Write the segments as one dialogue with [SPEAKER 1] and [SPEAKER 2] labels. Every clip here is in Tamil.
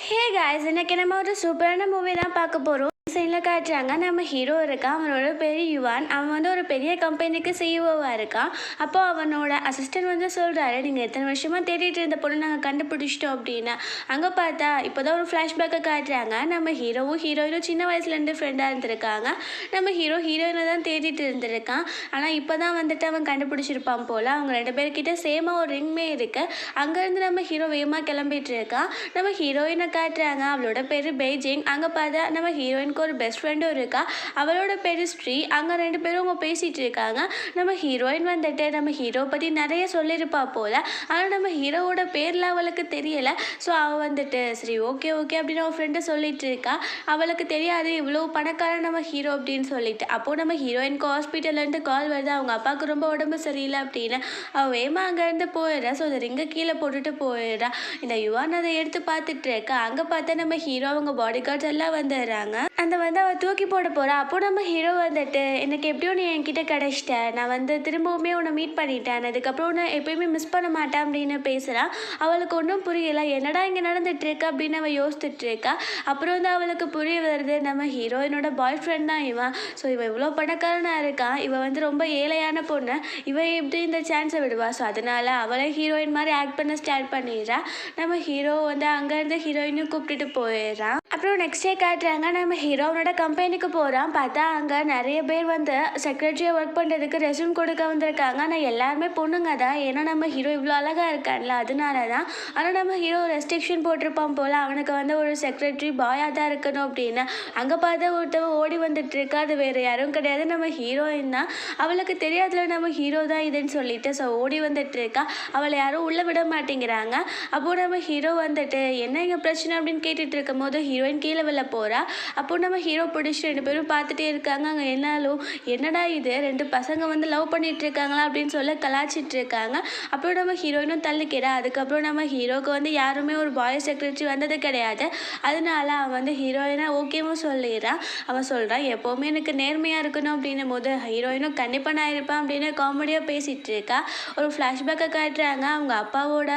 [SPEAKER 1] ஹே காய்ஸ், இன்னைக்கு நம்ம ஒரு சூப்பரான மூவி தான் பார்க்க போகிறோம். சைடில் காட்டுறாங்க, நம்ம ஹீரோ இருக்கான். அவனோட பேர் யுவான். அவன் வந்து ஒரு பெரிய கம்பெனிக்கு சிஇஓவாக இருக்கான். அப்போ அவனோட அசிஸ்டன்ட் வந்து சொல்கிறாரு, நீங்கள் எத்தனை வருஷமாக தேடிட்டு இருந்த பொண்ணு நாங்கள் கண்டுபிடிச்சிட்டோம் அப்படின்னு. அங்கே பார்த்தா இப்போ தான் ஒரு ஃப்ளாஷ்பேக்கை காட்டுறாங்க. நம்ம ஹீரோவும் ஹீரோயினும் சின்ன வயசுலேருந்து ஃப்ரெண்டாக இருந்திருக்காங்க. நம்ம ஹீரோ ஹீரோயினை தான் தேடிட்டு இருந்திருக்கான். ஆனால் இப்போ தான் வந்துட்டு அவன் கண்டுபிடிச்சிருப்பான் போல். அவங்க ரெண்டு பேர்கிட்ட சேமாக ஒரு ரிங்மே இருக்குது. அங்கேருந்து நம்ம ஹீரோ வேகமாக கிளம்பிட்டு இருக்கான். நம்ம ஹீரோயினை காட்டுறாங்க. அவளோட பேர் பெய்ஜிங். அங்கே பார்த்தா நம்ம ஹீரோயின் ஒரு பெஸ்ட் ஃப்ரெண்டும் இருக்கா. அவளோட பேர் ஸ்ரீ. அங்கே ரெண்டு பேரும் அவங்க பேசிகிட்டு இருக்காங்க. நம்ம ஹீரோயின் வந்துட்டு நம்ம ஹீரோ பற்றி நிறைய சொல்லியிருப்பா போல். ஆனால் நம்ம ஹீரோவோட பேரில் அவளுக்கு தெரியலை. ஸோ அவள் வந்துட்டு சரி ஓகே ஓகே அப்படின்னு அவள் ஃப்ரெண்டை சொல்லிட்டு இருக்கா. அவளுக்கு தெரியாது இவ்வளோ பணக்காரன் நம்ம ஹீரோ அப்படின்னு சொல்லிட்டு. அப்போது நம்ம ஹீரோயினுக்கு ஹாஸ்பிட்டல்லேருந்து கால் வருது, அவங்க அப்பாவுக்கு ரொம்ப உடம்பு சரியில்லை அப்படின்னு. அவள் வேமா அங்கேருந்து போயிடுறா. ஸோ அதை ரிங்கை கீழே போட்டுட்டு போயிடுறா. இந்த யுவான் அதை எடுத்து பார்த்துட்டு இருக்கா. அங்கே பார்த்தா நம்ம ஹீரோ அவங்க பாடி கார்ட்ஸ் எல்லாம் வந்துடுறாங்க. அந்த வந்து அவள் தூக்கி போட போகிறா. அப்போ நம்ம ஹீரோ வந்துட்டு எனக்கு எப்படியோ நீ என்கிட்ட கிடைச்சிட்ட, நான் வந்து திரும்பவுமே உன்னை மீட் பண்ணிட்டேன், அதுக்கப்புறம் உன்னை எப்பயுமே மிஸ் பண்ண மாட்டேன் அப்படின்னு பேசுகிறான். அவளுக்கு ஒன்றும் புரியலை, என்னடா இங்கே நடந்துட்டு இருக்கா அப்படின்னு அவள் யோசிச்சுட்டு இருக்கா. அப்புறம் வந்து அவளுக்கு புரிய வருது, நம்ம ஹீரோயினோட பாய் ஃப்ரெண்ட் தான் இவன். ஸோ இவன் இவ்வளோ பணக்காரனாக இருக்கான், இவன் வந்து ரொம்ப ஏழையான பொண்ணு, இவன் எப்படி இந்த சான்ஸை விடுவா. ஸோ அதனால் அவளை ஹீரோயின் மாதிரி ஆக்ட் பண்ண ஸ்டார்ட் பண்ணிடுறா. நம்ம ஹீரோ வந்து அங்கேருந்து ஹீரோயினும் கூப்பிட்டுட்டு போயிடுறான். அப்புறம் நெக்ஸ்ட் டே காட்டுறாங்க, நம்ம ஹீரோனோட கம்பெனிக்கு போகிறான். பார்த்தா அங்கே நிறைய பேர் வந்து செக்ரட்டரியாக ஒர்க் பண்ணுறதுக்கு ரெஸ்யூம் கொடுக்க வந்திருக்காங்க. ஆனால் எல்லாருமே பொண்ணுங்க தான். ஏன்னா நம்ம ஹீரோ இவ்வளோ அழகாக இருக்கான்ல, அதனால தான். ஆனால் நம்ம ஹீரோ ரெஸ்ட்ரிக்ஷன் போட்டிருப்பான் போல், அவனுக்கு வந்து ஒரு செக்ரட்டரி பாயாக தான் இருக்கணும் அப்படின்னு. அங்கே பார்த்தா ஒருத்தவ ஓடி வந்துட்டு இருக்கா. அது வேறு யாரும் கிடையாது, நம்ம ஹீரோயின் தான். அவளுக்கு தெரியாதுல நம்ம ஹீரோ தான் இதுன்னு சொல்லிட்டு. ஸோ ஓடி வந்துட்டு இருக்கா. அவளை யாரும் உள்ளே விட மாட்டேங்கிறாங்க. அப்போது நம்ம ஹீரோ வந்துட்டு என்ன இங்கே பிரச்சனை அப்படின்னு கேட்டுட்டு இருக்கும் போது ஹீரோயின் கீழே விழ போகிறா. அப்போ நம்ம ஹீரோ பிடிச்சி ரெண்டு பேரும் பார்த்துட்டே இருக்காங்க. அங்கே என்னாலும் என்னடா இது ரெண்டு பசங்க வந்து லவ் பண்ணிட்டு இருக்காங்களா அப்படின்னு சொல்ல கலாச்சிட்டு இருக்காங்க. அப்புறம் நம்ம ஹீரோயினும் தள்ளிக்கிறா. அதுக்கப்புறம் நம்ம ஹீரோக்கு வந்து யாருமே ஒரு பாய் செக்ரட்டரி வந்தது கிடையாது. அதனால அவன் வந்து ஹீரோயினை ஓகேவும் சொல்லிடுறான். அவன் சொல்கிறான் எப்போவுமே எனக்கு நேர்மையாக இருக்கணும் அப்படின்னும் போது ஹீரோயினும் கண்டிப்பாக நான் இருப்பேன் அப்படின்னு காமெடியாக பேசிகிட்டு இருக்கா. ஒரு ஃப்ளாஷ்பேக்கை காட்டுறாங்க. அவங்க அப்பாவோட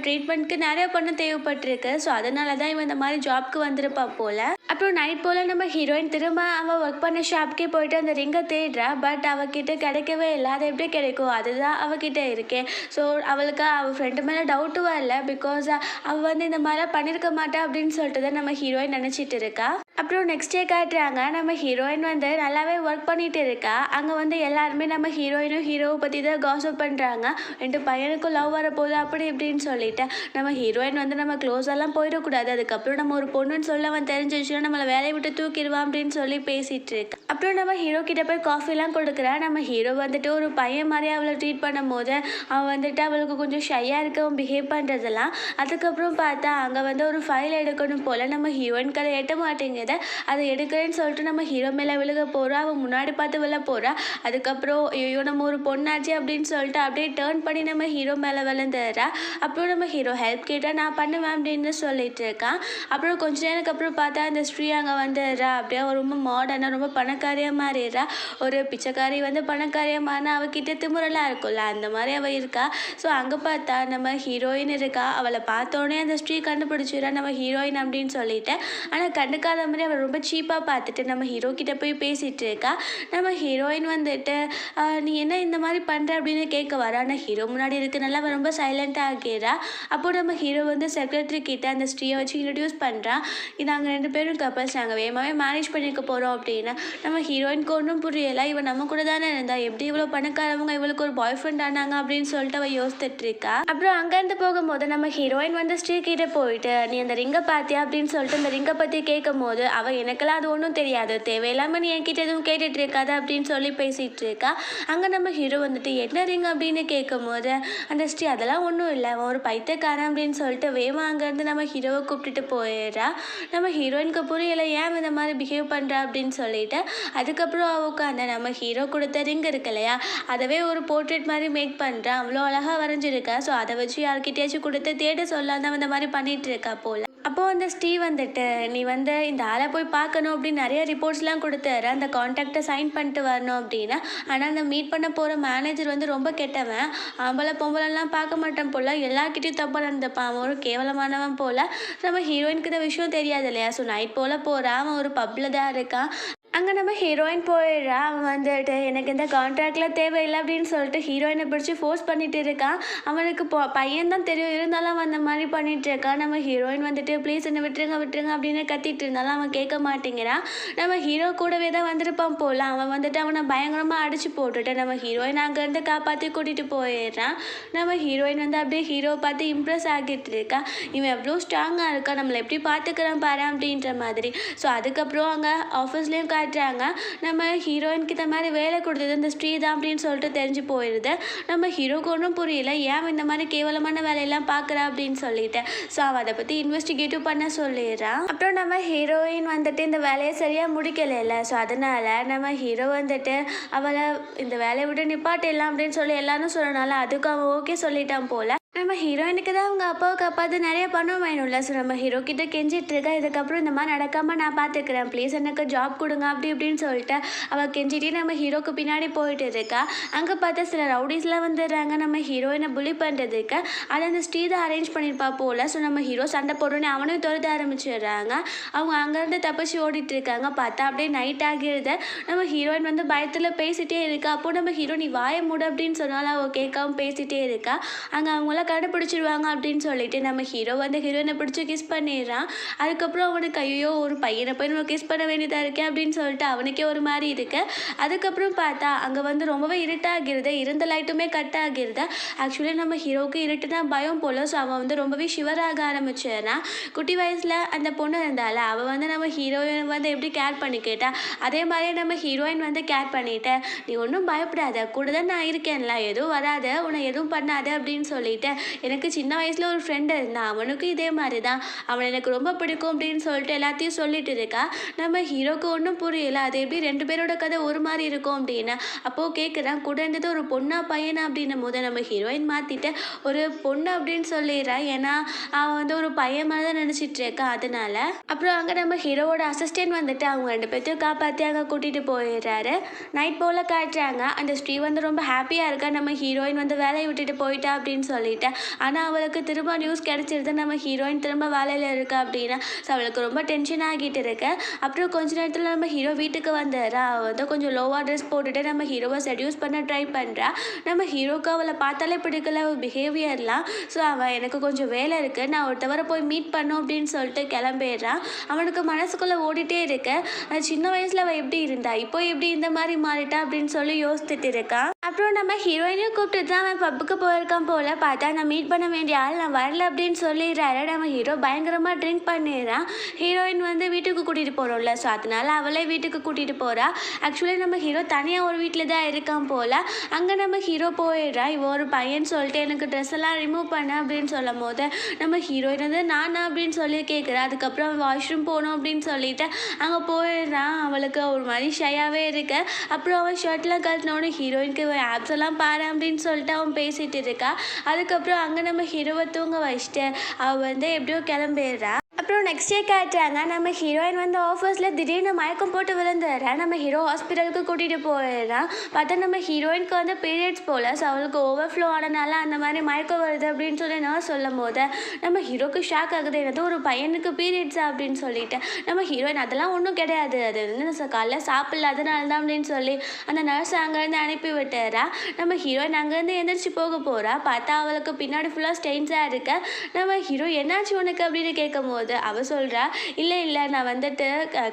[SPEAKER 1] ட்ரீட்மெண்ட்க்கு நிறைய பணம் தேவைப்பட்டிருக்கு. ஸோ அதனால தான் இவன் இந்த மாதிரி ஜாப்க்கு வந்திருப்பா போல். அப்புறம் நைட் போல் நம்ம ஹீரோயின் திரும்ப அவள் ஒர்க் பண்ண ஷாப்கே போயிட்டு அந்த ரிங்கை தேடுறா. பட் அவகிட்ட கிடைக்கவே இல்லை. அது எப்படி கிடைக்கும், அதுதான் அவகிட்ட இருக்கேன். ஸோ அவளுக்கு அவள் ஃப்ரெண்டு மேலே டவுட்டு வரல. பிகாஸ் அவள் வந்து இந்த மாதிரிலாம் பண்ணியிருக்க மாட்டா அப்படின்னு சொல்லிட்டு தான் நம்ம ஹீரோயின் நினச்சிட்டு இருக்கா. அப்புறம் நெக்ஸ்ட் டே காட்டுறாங்க, நம்ம ஹீரோயின் வந்து நல்லாவே ஒர்க் பண்ணிட்டு இருக்கா. அங்கே வந்து எல்லாருமே நம்ம ஹீரோயினும் ஹீரோவை பற்றி தான் காசிப் பண்ணுறாங்க. ரெண்டு பையனுக்கும் லவ் வரப்போகுது அப்படி இப்படின்னு சொல்லிட்டு. நம்ம ஹீரோயின் வந்து நம்ம க்ளோஸெல்லாம் போயிடக்கூடாது, அதுக்கப்புறம் நம்ம ஒரு பொண்ணுன்னு சொல்ல அவன் தெரிஞ்சிச்சுன்னா நம்மளை வேலையை விட்டு தூக்கிடுவான் அப்படின்னு சொல்லி பேசிகிட்டு இருக்கு. அப்புறம் நம்ம ஹீரோ கிட்ட போய் காஃபிலாம் கொடுக்குறா. நம்ம ஹீரோ வந்துட்டு ஒரு பையன் மாதிரி அவளை ட்ரீட் பண்ணும் போது அவன் வந்துட்டு அவளுக்கு கொஞ்சம் ஷையாக இருக்கவும் பிஹேவ் பண்ணுறதெல்லாம். அதுக்கப்புறம் பார்த்தா அங்கே வந்து ஒரு ஃபைல் எடுக்கணும் போல். நம்ம ஹீரோயினுக்கு அதை எட்ட மாட்டேங்குது. அதை எடுக்கிறேன்னு சொல்லிட்டு நம்ம ஹீரோ மேலே விழுக போகிறா. அவன் முன்னாடி பார்த்து விழ போகிறா. அதுக்கப்புறம் ஐயோ நம்ம ஒரு பொண்ணாச்சு அப்படின்னு சொல்லிட்டு அப்படியே டேர்ன் பண்ணி நம்ம ஹீரோ மேலே விழுந்துடுறா. அப்புறம் நம்ம ஹீரோ ஹெல்ப் கேட்டால் நான் பண்ணுவேன் அப்படின்னு சொல்லிட்டு இருக்கான். அப்புறம் கொஞ்ச நேரத்துக்கு அப்புறம் பார்த்தா அந்த ஸ்ரீ அங்கே வந்துடுறா. அப்படியே ரொம்ப மாடர்னாக ரொம்ப பணக்காரியாக மாறிடுறா. ஒரு பிச்சைக்காரி வந்து பணக்காரியாக மாறினா அவகிட்ட திமுறலாம் இருக்கும்ல, அந்த மாதிரி அவள் இருக்கா. ஸோ அங்கே பார்த்தா நம்ம ஹீரோயின் இருக்கா. அவளை பார்த்தோன்னே அந்த ஸ்ரீ கண்டுபிடிச்சிடறா நம்ம ஹீரோயின் அப்படின்னு சொல்லிட்டு. ஆனால் கண்டுக்காத மாதிரி அவள் ரொம்ப சீப்பாக பார்த்துட்டு நம்ம ஹீரோ கிட்ட போய் பேசிகிட்டு இருக்கா. நம்ம ஹீரோயின் வந்துட்டு நீ என்ன இந்த மாதிரி பண்ணுற அப்படின்னு கேட்க வரா. ஆனால் ஹீரோ முன்னாடி இருக்கனால அவள் ரொம்ப சைலண்ட்டாக ஆகிறா. அப்போது நம்ம ஹீரோ வந்து செக்ரட்டரி கிட்ட அந்த ஸ்ரீயை வச்சு இன்ட்ரடியூஸ் பண்ணுறான். நாங்கள் ரெண்டு பேரும் கப்பல்ஸ், நாங்கள் வேகமாகவே மேரேஜ் பண்ணிக்க போகிறோம் அப்படின்னு. நம்ம ஹீரோயினுக்கு ஒன்றும் புரியலை. இவன் நம்ம கூட தானே இருந்தா, எப்படி இவ்வளோ பணக்காரவங்க இவளுக்கு ஒரு பாய் ஃப்ரெண்ட் ஆனாங்க அப்படின்னு சொல்லிட்டு அவள் யோசித்துட்டு இருக்கா. அப்புறம் அங்கேருந்து போகும்போது நம்ம ஹீரோயின் வந்து ஸ்ரீ கிட்ட போயிட்டு நீ அந்த ரிங்கை பார்த்தியா அப்படின்னு சொல்லிட்டு அந்த ரிங்கை பற்றி கேட்கும் போது அவள் எனக்கெல்லாம் அது ஒன்றும் தெரியாது, தேவையில்லாமல் நீ என்கிட்ட எதுவும் கேட்டுட்டு இருக்காது அப்படின்னு சொல்லி பேசிகிட்டு இருக்கா. அங்கே நம்ம ஹீரோ வந்துட்டு என்ன ரிங் அப்படின்னு கேட்கும் போது அந்த ஸ்ரீ அதெல்லாம் ஒன்றும் இல்லை, அவன் ஒரு பைத்தியக்காரன் அப்படின்னு சொல்லிட்டு வேமா அங்கேருந்து நம்ம ஹீரோவை கூப்பிட்டுட்டு போயிடுறா. நம்ம ஹீரோயினுக்கு புரியலை ஏன் இந்த மாதிரி பிஹேவ் பண்ணுறா அப்படின்னு சொல்லிட்டு. அதுக்கப்புறம் அவளுக்கு அந்த நம்ம ஹீரோ கொடுத்த ரிங் இருக்கு இல்லையா, அதவே ஒரு போர்ட்ரேட் மாதிரி மேக் பண்ணுறான். அவ்வளோ அழகாக வரைஞ்சிருக்கா. ஸோ அதை வச்சு யார்கிட்டயாச்சும் கொடுத்து தேட சொல்லாதான் இந்த மாதிரி பண்ணிட்டு இருக்கா போல். அப்போ அந்த ஸ்டீவ் வந்துட்டு, "நீ வந்து இந்த ஆள போய் பார்க்கணும்" அப்படின்னு நெறைய ரிப்போர்ட்ஸ்லாம் குடுத்தாரு. அந்த கான்ட்ராக்ட்ட சைன் பண்ணிட்டு வரணும் அப்படின்னு. ஆனா, அந்த மீட் பண்ண போற மேனேஜர் வந்து ரொம்ப கெட்டவன். ஆம்பள, பொம்பளலாம் பார்க்க மாட்டான் போல. எல்லார்கிட்டயும் தப்பா நடந்துப்பான். அவன் ஒரு கேவலமானவன் போல. நம்ம ஹீரோயினுக்கு இந்த விஷயம் தெரியாது இல்லையா? ஸோ நைட் போல போறா. அவன் ஒரு பப்ல தான் இருக்கான். அங்க நம்ம ஹீரோயின் போயிடுறா. அவன் வந்துட்டு, "எனக்கு இந்த கான்ட்ராக்ட்லாம் தேவையில்ல" அப்படின்னு சொல்லிட்டு ஹீரோயின பிடிச்சு ஃபோர்ஸ் பண்ணிட்டு இருக்கான். அவனுக்கு பையன் தான் தெரியும். இருந்தாலும் அவன் அந்த மாரி பண்ணிட்டு இருக்கான். நம்ம ஹீரோயின் வந்துட்டு, "ப்ளீஸ் என்ன விட்டுருங்க, விட்டுருங்க" அப்படின்னு கத்திட்டு இருந்தாலும் அவன் கேட்க மாட்டேங்கிறான். நம்ம ஹீரோ கூடவே தான் வந்திருப்பான் போல. அவன் வந்துட்டு அவன பயங்கரமா அடிச்சு போட்டுட்டு நம்ம ஹீரோயின் அங்கேருந்து காப்பாத்தி கூட்டிட்டு போயிடுறான். நம்ம ஹீரோயின் வந்து அப்படியே ஹீரோவ பார்த்து இம்ப்ரெஸ் ஆகிட்டு இருக்கா. "இவன் எவ்வளோ ஸ்ட்ராங்கா இருக்கான். நம்மள எப்படி பார்த்துக்கிறான் பாரேன்" அப்படின்ற மாதிரி. ஸோ அதுக்கப்புறம் அங்க ஆஃபீஸ்லயும் காட்டுறாங்க. நம்ம ஹீரோயினுக்கு இந்த மாதிரி வேலை கொடுத்தது இந்த ஸ்ரீ தான் அப்படின்னு சொல்லிட்டு தெரிஞ்சு போயிடுது. நம்ம ஹீரோக்கு ஒன்றும் புரியல, ஏன் இந்த மாதிரி கேவலமான வேலையெல்லாம் பார்க்குறா அப்படின்னு சொல்லிட்டு. ஸோ அவள் அதை பற்றி இன்வெஸ்டிகேட்டிவ் பண்ண சொல்லிடுறான். அப்புறம் நம்ம ஹீரோயின் வந்துட்டு இந்த வேலையை சரியாக முடிக்கலைல்ல. ஸோ அதனால நம்ம ஹீரோ வந்துட்டு அவளை இந்த வேலையை விட்டு நிப்பாட்டிடலாம் அப்படின்னு சொல்லி எல்லாரும் சொன்னனால அதுக்கு அவன் ஓகே சொல்லிட்டான் போல. நம்ம ஹீரோயினுக்கு தான் அவங்க அப்பாவை காப்பாற்ற நிறைய பணம் வேணும்ல. ஸோ நம்ம ஹீரோ கிட்ட கெஞ்சிட்டு இருக்கா, இதுக்கப்புறம் இந்த மாதிரி நடக்காமல் நான் பார்த்துக்கிறேன், ப்ளீஸ் எனக்கு ஜாப் கொடுங்க அப்படி இப்படின்னு சொல்லிட்டு அவள் கெஞ்சிட்டே நம்ம ஹீரோக்கு பின்னாடி போயிட்டு இருக்கா. அங்கே பார்த்தா சில ரவுடிஸ்லாம் வந்துடுறாங்க நம்ம ஹீரோயினை புலி பண்ணுறதுக்கு. அதை அந்த ஸ்ரீ தான் அரேஞ்ச் பண்ணியிருப்பா போல். ஸோ நம்ம ஹீரோ சண்டை போட்டோன்னே அவனையும் துரத்த ஆரம்பிச்சிடுறாங்க. அவங்க அங்கேருந்து தப்பிச்சு ஓடிட்டு இருக்காங்க. பார்த்தா அப்படியே நைட் ஆகிடுது. நம்ம ஹீரோயின் வந்து பயத்தில் பேசிகிட்டே இருக்கா. அப்போது நம்ம ஹீரோ நீ வாய மூடு அப்படின்னு சொன்னாலும் அவள் கேட்காம பேசிகிட்டே இருக்கா. அங்கே அவங்கள கண்டுபிடிச்சிருவாங்க அப்படின்னு சொல்லிட்டு நம்ம ஹீரோ வந்து ஹீரோயினை பிடிச்சி கிஸ் பண்ணிடுறான். அதுக்கப்புறம் அவனுக்கு ஐயோ ஒரு பையனை போய் நம்ம கிஸ் பண்ண வேண்டியதாக இருக்கே அப்படின்னு சொல்லிட்டு அவனுக்கே ஒரு மாதிரி இருக்கு. அதுக்கப்புறம் பார்த்தா அங்கே வந்து ரொம்பவே இருட்டாகிருது. இருந்த லைட்டுமே கட் ஆகிருது. ஆக்சுவலி நம்ம ஹீரோவுக்கு இருட்டுனா பயம் போல. ஸோ அவன் வந்து ரொம்பவே ஷிவராக ஆரம்பிச்சிடறான். குட்டி வயசில் அந்த பொண்ணு இருந்தால அவள் வந்து நம்ம ஹீரோயின் வந்து எப்படி கேர் பண்ணிக்கிட்டா அதே மாதிரியே நம்ம ஹீரோயின் வந்து கேர் பண்ணிட்டேன். நீ ஒன்றும் பயப்படாத, கூட தான் நான் இருக்கேன்ல, எதுவும் வராத, உன்னை எதுவும் பண்ணாத அப்படின்னு சொல்லிட்டு எனக்கு சின்ன வயசில் ஒரு ஃப்ரெண்டு இருந்தான், அவனுக்கும் இதே மாதிரி தான், அவன் எனக்கு ரொம்ப பிடிக்கும் அப்படின்னு சொல்லிட்டு எல்லாத்தையும் சொல்லிட்டு இருக்கா. நம்ம ஹீரோக்கு ஒன்றும் புரியல, அது எப்படி ரெண்டு பேரோட கதை ஒரு மாதிரி இருக்கும் அப்படின்னு. அப்போது கேட்குறான், கூட இருந்தது ஒரு பொண்ணா பையனா அப்படின்னும் போது நம்ம ஹீரோயின் மாற்றிட்டு ஒரு பொண்ணு அப்படின்னு சொல்லிடுறான். ஏன்னா அவன் வந்து ஒரு பையன் மாதிரி தான் நினச்சிட்டு இருக்கான் அதனால. அப்புறம் அங்கே நம்ம ஹீரோவோட அசிஸ்டன்ட் வந்துட்டு அவங்க ரெண்டு பேர்த்தையும் காப்பாற்றி அங்கே கூட்டிகிட்டு போயிடுறாரு. நைட் போல் காட்டுறாங்க. அந்த ஸ்ரீ வந்து ரொம்ப ஹாப்பியாக இருக்கா, நம்ம ஹீரோயின் வந்து வேலையை விட்டுட்டு போயிட்டா அப்படின்னு சொல்லிட்டு. ஆனால் அவளுக்கு திரும்ப நியூஸ் கிடச்சிருது நம்ம ஹீரோயின் திரும்ப வேலையில் இருக்கா அப்படின்னா. ஸோ அவளுக்கு ரொம்ப டென்ஷன் ஆகிட்டு இருக்கு. அப்புறம் கொஞ்ச நேரத்தில் நம்ம ஹீரோ வீட்டுக்கு வந்துடுறா. அவள் வந்து கொஞ்சம் லோவாக ட்ரெஸ் போட்டுட்டு நம்ம ஹீரோவை செடியூஸ் பண்ண ட்ரை பண்ணுறா. நம்ம ஹீரோக்கு அவளை பார்த்தாலே பிடிக்கல அவள் பிஹேவியர்லாம். ஸோ அவள் எனக்கு கொஞ்சம் வேலை இருக்குது, நான் ஒருத்தவரை போய் மீட் பண்ணோம் அப்படின்னு சொல்லிட்டு கிளம்பிடுறான். அவனுக்கு மனசுக்குள்ளே ஓடிட்டே இருக்கு, சின்ன வயசில் அவள் எப்படி இருந்தா, இப்போ எப்படி இந்த மாதிரி மாறிட்டா அப்படின்னு சொல்லி யோசிச்சுட்டு இருக்கான். அப்புறம் நம்ம ஹீரோயினையும் கூப்பிட்டு தான் அவன் பப்புக்கு போயிருக்கான் போல். பார்த்தா நான் மீட் பண்ண வேண்டிய ஆள் நான் வரல அப்படின்னு சொல்லிடுறாரு. நம்ம ஹீரோ பயங்கரமாக ட்ரிங்க் பண்ணிடுறான். ஹீரோயின் வந்து வீட்டுக்கு கூட்டிகிட்டு போகிறோம்ல, ஸோ அதனால அவளே வீட்டுக்கு கூட்டிகிட்டு போகிறா. ஆக்சுவலி நம்ம ஹீரோ தனியாக ஒரு வீட்டில் தான் இருக்கான் போல். அங்கே நம்ம ஹீரோ போயிடுறா. இவன் ஒரு பையன் சொல்லிட்டு எனக்கு ட்ரெஸ் எல்லாம் ரிமூவ் பண்ண அப்படின்னு சொல்லும் போது நம்ம ஹீரோயின் வந்து நானா அப்படின்னு சொல்லி கேட்குறா. அதுக்கப்புறம் வாஷ்ரூம் போகணும் அப்படின்னு சொல்லிட்டு அங்கே போயிடுறான். அவளுக்கு ஒரு மாதிரி ஷையாகவே இருக்கு. அப்புறம் அவன் ஷர்ட்லாம் கழட்டினோடனே ஹீரோயினுக்கு ஆப்ஸ் எல்லாம் பாரு அப்படின்னு சொல்லிட்டு அவன் பேசிகிட்டு இருக்கா. அதுக்கப்புறம் அங்கே நம்ம ஹீரோவை தூங்க வச்சுட்டு அவள் வந்து எப்படியோ கிளம்பிடுறா. அப்புறம் நெக்ஸ்ட் டே காட்டுறாங்க. நம்ம ஹீரோயின் வந்து ஆஃபீஸில் திடீர்னு மயக்கம் போட்டு விழுந்துடுறா. நம்ம ஹீரோ ஹாஸ்பிட்டலுக்கு கூட்டிகிட்டு போயிடுறான். பார்த்தா நம்ம ஹீரோயினுக்கு வந்து பீரியட்ஸ் போல். ஸோ அவளுக்கு ஓவர்ஃப்ளோ ஆனனால அந்த மாதிரி மயக்கம் வருது அப்படின்னு சொல்லி நான் சொல்லும் போது நம்ம ஹீரோக்கு ஷாக் ஆகுது. என்னது ஒரு பையனுக்கு பீரியட்ஸா அப்படின்னு சொல்லிட்டு. நம்ம ஹீரோயின் அதெல்லாம் ஒன்றும் கிடையாது, அது வந்து காலைல சாப்பிடல அதனால தான் அப்படின்னு சொல்லி அந்த நர்ஸ் அங்கேருந்து அனுப்பி விட்டுறா. நம்ம ஹீரோயின் அங்கேருந்து எந்திரிச்சு போக போகிறா. பார்த்தா அவளுக்கு பின்னாடி ஃபுல்லாக ஸ்டெயின்ஸாக இருக்கு. நம்ம ஹீரோ என்னாச்சு உனக்கு அப்படின்னு கேட்கும் போது அவள் சொல்கிறா, இல்லை நான் வந்துட்டு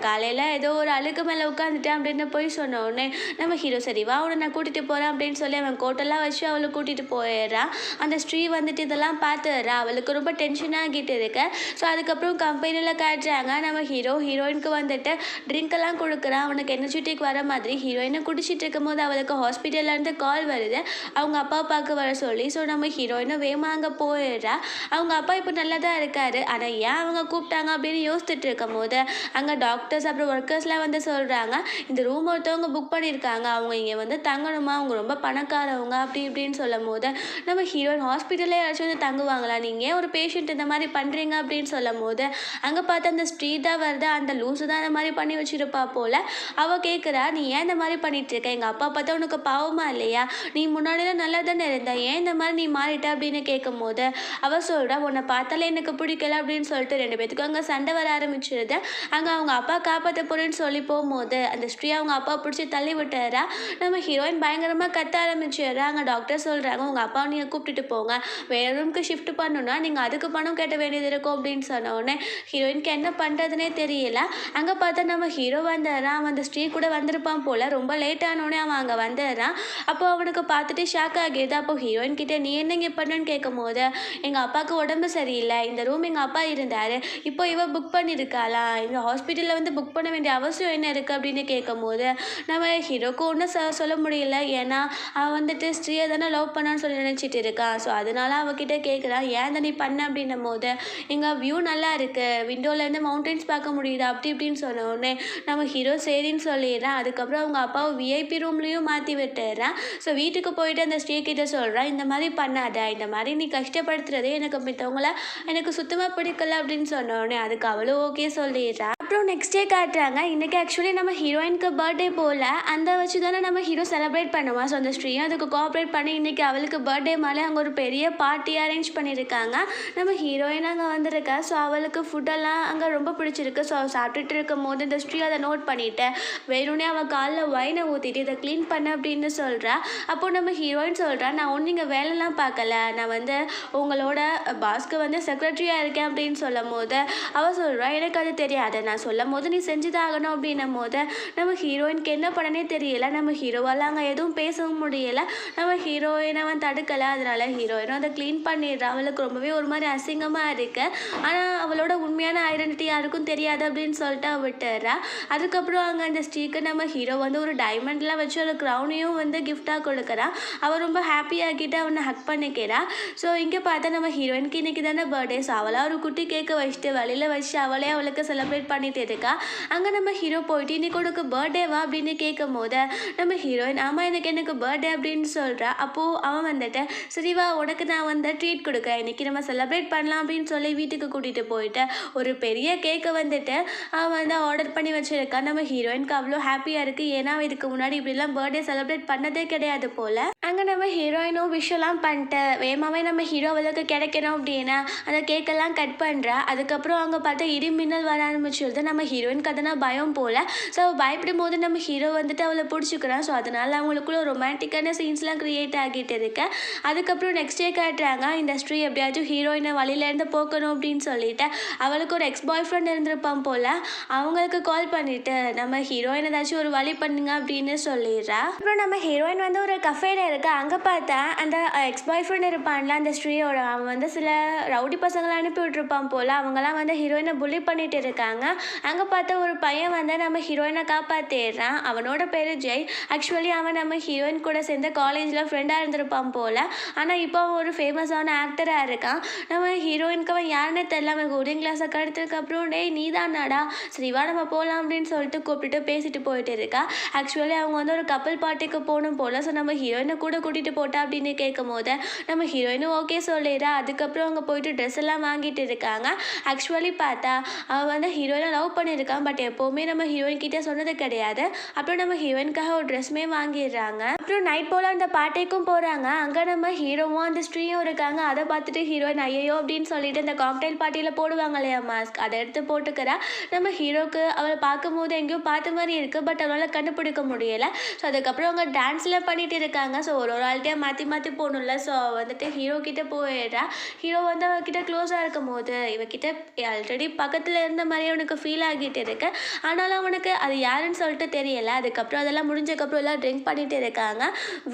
[SPEAKER 1] காலையில் ஏதோ ஒரு அழுக்கு மேலே உட்காந்துட்டேன் அப்படின்னு போய் சொன்ன உடனே நம்ம ஹீரோ சரி வா உன்னை நான் கூட்டிகிட்டு போகிறேன் அப்படின்னு சொல்லி அவன் கோட்டெல்லாம் வச்சு அவளை கூட்டிகிட்டு போயிடுறான். அந்த ஸ்ரீ வந்துட்டு இதெல்லாம் பார்த்துடுறா. அவளுக்கு ரொம்ப டென்ஷன் ஆகிட்டு இருக்கு. ஸோ அதுக்கப்புறம் கம்பெனியில் காட்டுறாங்க. நம்ம ஹீரோயினுக்கு வந்துட்டு ட்ரிங்க் எல்லாம் கொடுக்குறான். அவனுக்கு எனர்ஜெட்டிக் வர மாதிரி. ஹீரோயினை குடிச்சிட்டு இருக்கும் போது அவளுக்கு ஹாஸ்பிட்டல்லேருந்து கால் வருது, அவங்க அப்பா பார்க்க வர சொல்லி. ஸோ நம்ம ஹீரோயினை வேகமாக அங்கே போயிடுறா. அவங்க அப்பா இப்போ நல்லா தான் இருக்காரு. ஆனால் ஏன் அவங்க கூப்பிட்டாங்க அப்படின்னு யோசிச்சுட்டு இருக்கும் போது அங்கே டாக்டர்ஸ் அப்புறம் ஒர்க்கர்ஸ்லாம் வந்து சொல்கிறாங்க, இந்த ரூம் ஒருத்தவங்க புக் பண்ணியிருக்காங்க, அவங்க இங்கே வந்து தங்கணுமா, அவங்க ரொம்ப பணக்காரவங்க அப்படி இப்படின்னு சொல்லும் போது நம்ம ஹீரோயின் ஹாஸ்பிட்டலே யாராச்சும் வந்து தங்குவாங்களா, நீங்கள் ஏன் ஒரு பேஷண்ட் இந்த மாதிரி பண்ணுறீங்க அப்படின்னு சொல்லும் போது அங்கே பார்த்து அந்த ஸ்ட்ரீட் தான் வருது, அந்த லூஸு தான் இந்த மாதிரி பண்ணி வச்சிருப்பா போல். அவள் கேட்குறா, நீ ஏன் இந்த மாதிரி பண்ணிட்டு இருக்க, எங்கள் அப்பா பார்த்தா உனக்கு பாவமா இல்லையா, நீ முன்னாடிலாம் நல்லா தானே இருந்த, ஏன் இந்த மாதிரி நீ மாறிட்ட அப்படின்னு கேட்கும் போது அவள் சொல்கிறா, உன்னை பார்த்தாலே எனக்கு பிடிக்கல அப்படின்னு சொல்லிட்டு 2 பேத்துக்கும் அங்கே சண்டை வர ஆரம்பிச்சிருது. அங்கே அவங்க அப்பா காப்பாற்ற போறேன்னு சொல்லி போகும்போது அந்த ஸ்ரீ அவங்க அப்பா பிடிச்சி தள்ளி விட்டுறா. நம்ம ஹீரோயின் பயங்கரமாக கத்த ஆரம்பிச்சிடுறா. அங்கே டாக்டர் சொல்கிறாங்க, உங்கள் அப்பாவை நீங்கள் கூப்பிட்டுட்டு போங்க, வேறு ரூமுக்கு ஷிஃப்ட் பண்ணணும்னா நீங்கள் அதுக்கு பணம் கட்ட வேண்டியது இருக்கும் அப்படின்னு சொன்ன உடனே ஹீரோயினுக்கு என்ன பண்ணுறதுனே தெரியல. அங்கே பார்த்தா நம்ம ஹீரோ வந்துடுறான். அவன் அந்த ஸ்ரீ கூட வந்திருப்பான் போல். ரொம்ப லேட் ஆனோடனே அவன் அங்கே வந்துடுறான். அப்போ அவனுக்கு பார்த்துட்டு ஷாக் ஆகிடுது. அப்போ ஹீரோயின் கிட்டே நீ என்ன இங்கே பண்ணுன்னு கேட்கும் போது எங்கள் அப்பாவுக்கு உடம்பு சரியில்லை, இந்த ரூம் எங்கள் அப்பா இருந்தார், இப்போ இவ புக் பண்ணியிருக்காளா, இந்த ஹாஸ்பிட்டலில் வந்து புக் பண்ண வேண்டிய அவசியம் என்ன இருக்குது அப்படின்னு கேட்கும் போது நம்ம ஹீரோக்கு ஒன்றும் சொல்ல முடியல. ஏன்னா அவன் வந்துட்டு ஸ்ரீயை தானே லவ் பண்ணான்னு சொல்லி நினச்சிட்டு இருக்கான். ஸோ அதனால அவகிட்ட கேட்குறான், ஏன் தான் நீ பண்ண அப்படின்னும் போது எங்கள் வியூ நல்லா இருக்குது, விண்டோலேருந்து மவுண்டன்ஸ் பார்க்க முடியுது அப்படி இப்படின்னு சொன்ன உடனே நம்ம ஹீரோ சரின்னு சொல்லிடுறான். அதுக்கப்புறம் அவங்க அப்பாவை விஐபி ரூம்லேயும் மாற்றி விட்டுறான். ஸோ வீட்டுக்கு போயிட்டு அந்த ஸ்ரீ கிட்ட சொல்கிறான், இந்த மாதிரி பண்ணாத, இந்த மாதிரி நீ கஷ்டப்படுத்துறதே எனக்கு மித்தவங்கள எனக்கு சுத்தமாக பிடிக்கல அப்படின்னு சொன்ன உடனே அதுக்கு அவளும் ஓகே சொல்லிடுறா. அப்புறம் நெக்ஸ்ட் டே காட்டுறாங்க. இன்றைக்கி ஆக்சுவலி நம்ம ஹீரோயினுக்கு பர்த்டே போல் அந்த வச்சு தானே நம்ம ஹீரோ செலிப்ரேட் பண்ணுவான். ஸோ அந்த ஸ்ரீயும் அதுக்கு கோஆப்ரேட் பண்ணி இன்றைக்கி அவளுக்கு பர்த்டே மேலே அங்கே ஒரு பெரிய பார்ட்டி அரேஞ்ச் பண்ணியிருக்காங்க. நம்ம ஹீரோயின் அங்கே வந்திருக்கா. ஸோ அவளுக்கு ஃபுட்டெல்லாம் அங்கே ரொம்ப பிடிச்சிருக்கு. ஸோ அவள் சாப்பிட்டுட்டு இருக்கும் போது இந்த ஸ்ரீ அதை நோட் பண்ணிவிட்டு வேணும்னே அவள் காலில் ஒயினை ஊற்றிட்டு இதை க்ளீன் பண்ண அப்படின்னு சொல்கிறா. அப்போது நம்ம ஹீரோயின் சொல்கிறா, நான் ஒன்றும் இங்கே வேலைலாம் பார்க்கல, நான் வந்து உங்களோட பாஸ்க்கு வந்து செக்ரட்டரியாக இருக்கேன் அப்படின்னு சொல்லும் போது அவள் சொல்கிறா, எனக்கு அது தெரியாது, நான் சொல்லும் போது நீ செஞ்சுதான் ஆகணும் அப்படின்னும் போது நம்ம ஹீரோயினுக்கு என்ன பண்ணனே தெரியல. நம்ம ஹீரோவால் அங்கே எதுவும் பேசவும் முடியலை. நம்ம ஹீரோயினை அவன் தடுக்கலை. அதனால ஹீரோயினும் அதை க்ளீன் பண்ணிடுறா. அவளுக்கு ரொம்பவே ஒரு மாதிரி அசிங்கமாக இருக்கு. ஆனால் அவளோட உண்மையான ஐடென்டிட்டி யாருக்கும் தெரியாது அப்படின்னு சொல்லிட்டு அவள் விட்டுறா. அதுக்கப்புறம் அங்கே அந்த ஸ்ரீக்கு நம்ம ஹீரோ வந்து ஒரு டைமண்ட்லாம் வச்சு ஒரு க்ரௌனையும் வந்து கிஃப்டாக கொடுக்குறான். அவள் ரொம்ப ஹாப்பியாகிட்டு அவனை ஹக் பண்ணிக்கிறா. ஸோ இங்கே பார்த்தா நம்ம ஹீரோயினுக்கு இன்றைக்கி தானே பர்த்டே. ஸோ அவளாக ஒரு குட்டி கேக்கை வச்சுட்டு வழியில் வச்சு அவளே அவளுக்கு செலிப்ரேட் பண்ணிட்டு இருக்கா. அங்கே நம்ம ஹீரோ போயிட்டு இன்னைக்கு உனக்கு பர்த்டேவா அப்படின்னு கேட்கும் போது நம்ம ஹீரோயின் ஆமாம் எனக்கு பர்த்டே அப்படின்னு சொல்கிறா. அப்போது அவன் வந்துட்டு சரிவா உனக்கு நான் வந்து ட்ரீட் கொடுக்குறேன், இன்றைக்கி நம்ம செலிப்ரேட் பண்ணலாம் அப்படின்னு சொல்லி வீட்டுக்கு கூட்டிகிட்டு போயிட்டு ஒரு பெரிய கேக்கை வந்துட்டு அவன் வந்து ஆர்டர் பண்ணி வச்சுருக்கான். நம்ம ஹீரோயினுக்கு அவ்வளோ ஹாப்பியாக இருக்குது. ஏன்னா இதுக்கு முன்னாடி இப்படிலாம் பர்த்டே செலிப்ரேட் பண்ணதே கிடையாது போல். அங்கே நம்ம ஹீரோயினும் விஷயம்லாம் பண்ணிட்டு வேகமாகவே நம்ம ஹீரோ அவளுக்கு கிடைக்கணும் அப்படின்னா அந்த கேக்கெல்லாம் கட் பண்ணுறா. அதுக்கப்புறம் அங்கே பார்த்தா இடி மின்னல் வர ஆரம்பிச்சிருது. நம்ம ஹீரோயினுக்கு அதனால் பயம் போல். ஸோ பயப்படும் போது நம்ம ஹீரோ வந்துட்டு அவளை பிடிச்சிக்கிறான். ஸோ அதனால் அவங்களுக்குள்ள ரொமான்டிக்கான சீன்ஸ்லாம் க்ரியேட் ஆகிட்டு இருக்கு. அதுக்கப்புறம் நெக்ஸ்ட் டே காட்டுறாங்க. இண்டஸ்ட்ரி எப்படியாச்சும் ஹீரோயினை வழியிலேருந்து போக்கணும் அப்படின்னு சொல்லிட்டு அவளுக்கு ஒரு எக்ஸ் பாய் ஃப்ரெண்ட் இருந்திருப்பான் போல். அவங்களுக்கு கால் பண்ணிவிட்டு நம்ம ஹீரோயின் ஏதாச்சும் ஒரு வழி பண்ணுங்க அப்படின்னு சொல்லிடுறா. அப்புறம் நம்ம ஹீரோயின் வந்து ஒரு கஃபேல இருக்கு. அங்கே பார்த்தா அந்த எக்ஸ் பாய் ஃப்ரெண்ட் இருப்பான்ல அந்த ஸ்ரீயோட, அவன் வந்து சில ரவுடி பசங்களை அனுப்பி விட்டுருப்பான் போல். அவங்களாம் வந்து ஹீரோயினை புள்ளி பண்ணிட்டு இருக்காங்க. அங்கே பார்த்தா ஒரு பையன் வந்து நம்ம ஹீரோயினை காப்பாற்றிடுறான். அவனோட பேர் ஜெய். ஆக்சுவலி அவன் நம்ம ஹீரோயின் கூட சேர்ந்து காலேஜில் ஃப்ரெண்டாக இருந்திருப்பான் போல். ஆனால் இப்போ அவன் ஒரு ஃபேமஸான ஆக்டராக இருக்கான். நம்ம ஹீரோயினுக்கு அவன் யாருன்னே தெரியல. அவன் கோடிங் கிளாஸை கடத்துறதுக்கப்புறம் டேய் நீ தானாடா, சரிவா நம்ம போகலாம் அப்படின்னு சொல்லிட்டு கூப்பிட்டுட்டு பேசிட்டு போயிட்டு இருக்கா. ஆக்சுவலி அவங்க வந்து ஒரு கப்பல் பார்ட்டிக்கு போகணும் போல். ஸோ நம்ம ஹீரோயினை கூட கூட்டிகிட்டு போட்டா அப்படின்னு கேட்கும் போது நம்ம ஹீரோயினும் ஓகே சொல்லிடுறா. அதுக்கப்புறம் அவங்க போயிட்டு ட்ரெஸ் எல்லாம் வாங்கிட்டு இருக்காங்க. ஆக்சுவலி பார்த்தா அவன் வந்து ஹீரோயினை லவ் பண்ணியிருக்கான். பட் எப்போவுமே நம்ம ஹீரோயின் கிட்டே சொன்னது கிடையாது. அப்புறம் நம்ம ஹீரோயினுக்காக ஒரு ட்ரெஸ்ஸுமே வாங்கிடுறாங்க. அப்புறம் நைட் போல் அந்த பார்ட்டிக்கும் போகிறாங்க. அங்கே நம்ம ஹீரோவும் அந்த ஸ்ட்ரீயும் இருக்காங்க. அதை பார்த்துட்டு ஹீரோயின் ஐயோ அப்படின்னு சொல்லிட்டு இந்த காக்டைல் பார்ட்டியில் போடுவாங்க இல்லையா மாஸ்க், அதை எடுத்து போட்டுக்கிறா. நம்ம ஹீரோக்கு அவளை பார்க்கும்போது எங்கேயோ பார்த்த மாதிரி இருக்குது. பட் அவளால் கண்டுபிடிக்க முடியலை. ஸோ அதுக்கப்புறம் அவங்க டான்ஸ்லாம் பண்ணிட்டு இருக்காங்க. ஸோ ஒரு ஆள்கிட்டே மாற்றி மாற்றி போகணும்ல. ஸோ வந்துட்டு ஹீரோ கிட்டே போயிடுறா. ஹீரோ வந்து அவகிட்ட க்ளோஸாக இருக்கும் போது இவகிட்ட ஆல்ரெடி பக்கத்தில் இருந்த மாதிரி அவனுக்கு ஃபீல் ஆகிட்டு இருக்கு. ஆனாலும் அவனுக்கு அது யாருன்னு சொல்லிட்டு தெரியலை. அதுக்கப்புறம் அதெல்லாம் முடிஞ்சக்கப்புறம் எல்லாம் ட்ரிங்க் பண்ணிட்டு இருக்காங்க.